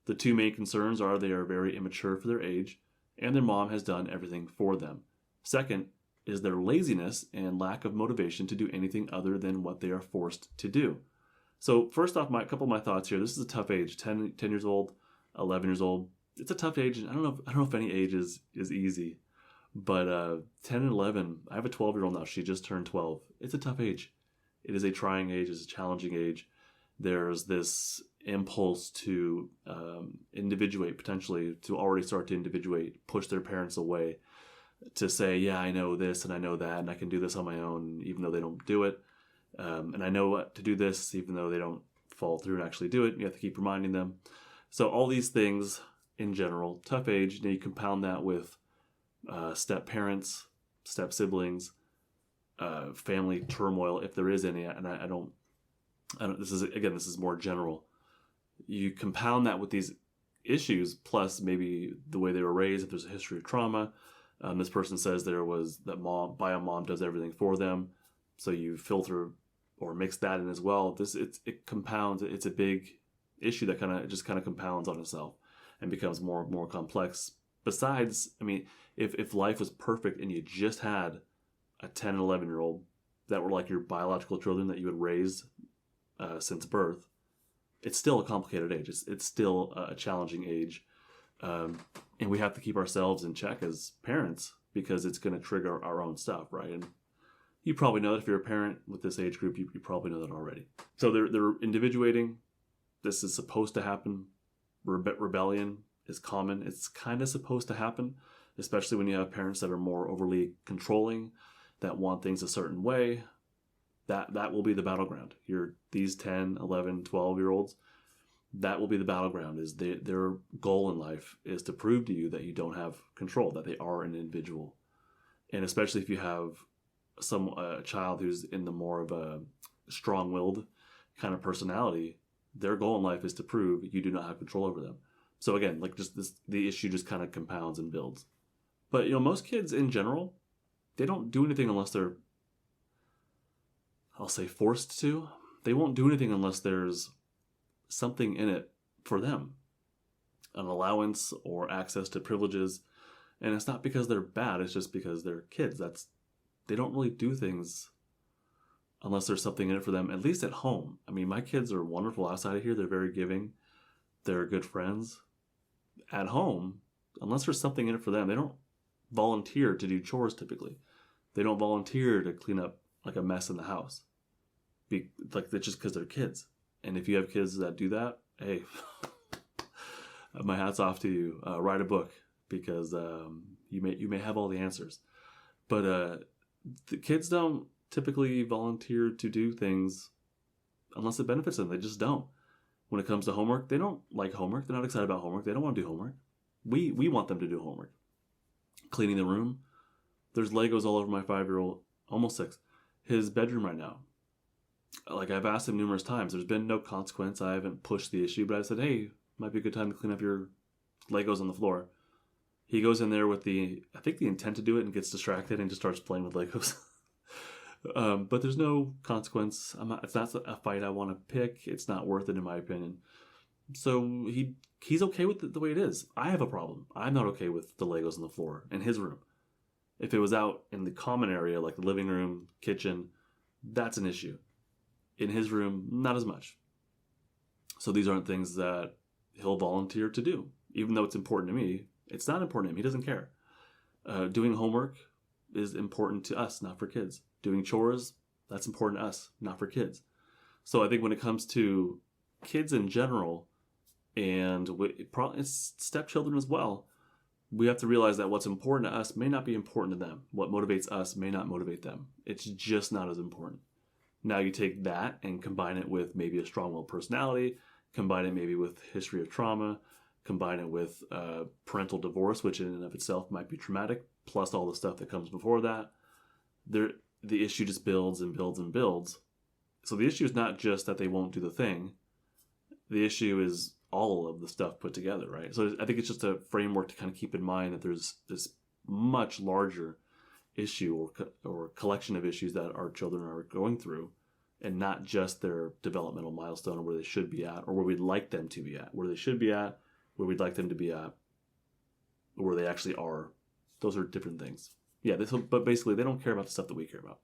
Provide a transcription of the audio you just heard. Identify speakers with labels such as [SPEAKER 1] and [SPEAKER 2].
[SPEAKER 1] The two main concerns are they are very immature for their age, and their mom has done everything for them. Second is their laziness and lack of motivation to do anything other than what they are forced to do. So first off, a couple of my thoughts here. This is a tough age. 10 years old, 11 years old. It's a tough age. I don't know if any age is easy. But 10 and 11, I have a 12-year-old now. She just turned 12. It's a tough age. It is a trying age. It's a challenging age. There's this impulse to individuate, potentially, to already start to individuate, push their parents away, to say, yeah, I know this and I know that, and I can do this on my own, even though they don't do it. And I know what to do this, even though they don't follow through and actually do it. You have to keep reminding them. So all these things in general, tough age. Now you compound that with step parents, step siblings, family turmoil, if there is any. And I don't. This is more general. You compound that with these issues, plus maybe the way they were raised. If there's a history of trauma, this person says bio mom does everything for them. So you filter or mix that in as well. It compounds. It's a big issue that kind of compounds on itself and becomes more and more complex. Besides, I mean, if life was perfect and you just had a 10 and 11-year-old that were like your biological children that you would raise since birth, it's still a complicated age. It's still a challenging age. And we have to keep ourselves in check as parents because it's going to trigger our own stuff, right? And you probably know that if you're a parent with this age group, you probably know that already. So they're individuating. This is supposed to happen. Rebellion is common. It's kind of supposed to happen, especially when you have parents that are more overly controlling, that want things a certain way. That will be the battleground. These 10, 11, 12-year-olds, that will be the battleground. Is their goal in life is to prove to you that you don't have control, that they are an individual. And especially if you have a child who's in the more of a strong-willed kind of personality, their goal in life is to prove you do not have control over them. So again, the issue just kind of compounds and builds. But most kids in general, they don't do anything unless they're, I'll say, forced to. They won't do anything unless there's something in it for them, an allowance or access to privileges. And it's not because they're bad. It's just because they're kids. They don't really do things unless there's something in it for them, at least at home. I mean, my kids are wonderful outside of here. They're very giving. They're good friends. At home, unless there's something in it for them, they don't volunteer to do chores typically. They don't volunteer to clean up like a mess in the house. That's just because they're kids. And if you have kids that do that, hey, my hat's off to you. Write a book because you may have all the answers. But the kids don't typically volunteer to do things unless it benefits them. They just don't. When it comes to homework, they don't like homework. They're not excited about homework. They don't want to do homework. We want them to do homework. Cleaning the room. There's Legos all over my 5-year-old, almost 6, his bedroom right now. Like, I've asked him numerous times. There's been no consequence. I haven't pushed the issue, but I said, hey, might be a good time to clean up your Legos on the floor. He goes in there with the intent to do it and gets distracted and just starts playing with Legos. But there's no consequence. It's not a fight I want to pick. It's not worth it, in my opinion. So he's okay with it the way it is. I have a problem. I'm not okay with the Legos on the floor in his room. If it was out in the common area, like the living room, kitchen, that's an issue. In his room, not as much. So these aren't things that he'll volunteer to do. Even though it's important to me, it's not important to him. He doesn't care. Doing homework is important to us, not for kids. Doing chores, that's important to us, not for kids. So I think when it comes to kids in general, and it's stepchildren as well, we have to realize that what's important to us may not be important to them. What motivates us may not motivate them. It's just not as important. Now you take that and combine it with maybe a strong-willed personality, combine it maybe with history of trauma, combine it with parental divorce, which in and of itself might be traumatic, plus all the stuff that comes before that. The issue just builds and builds and builds. So the issue is not just that they won't do the thing. The issue is all of the stuff put together, right? So I think it's just a framework to kind of keep in mind that there's this much larger issue or collection of issues that our children are going through, and not just their developmental milestone or where they should be at or where we'd like them to be at. Where they should be at where we'd like them to be at, or where they actually are. Those are different things. Yeah, but basically they don't care about the stuff that we care about.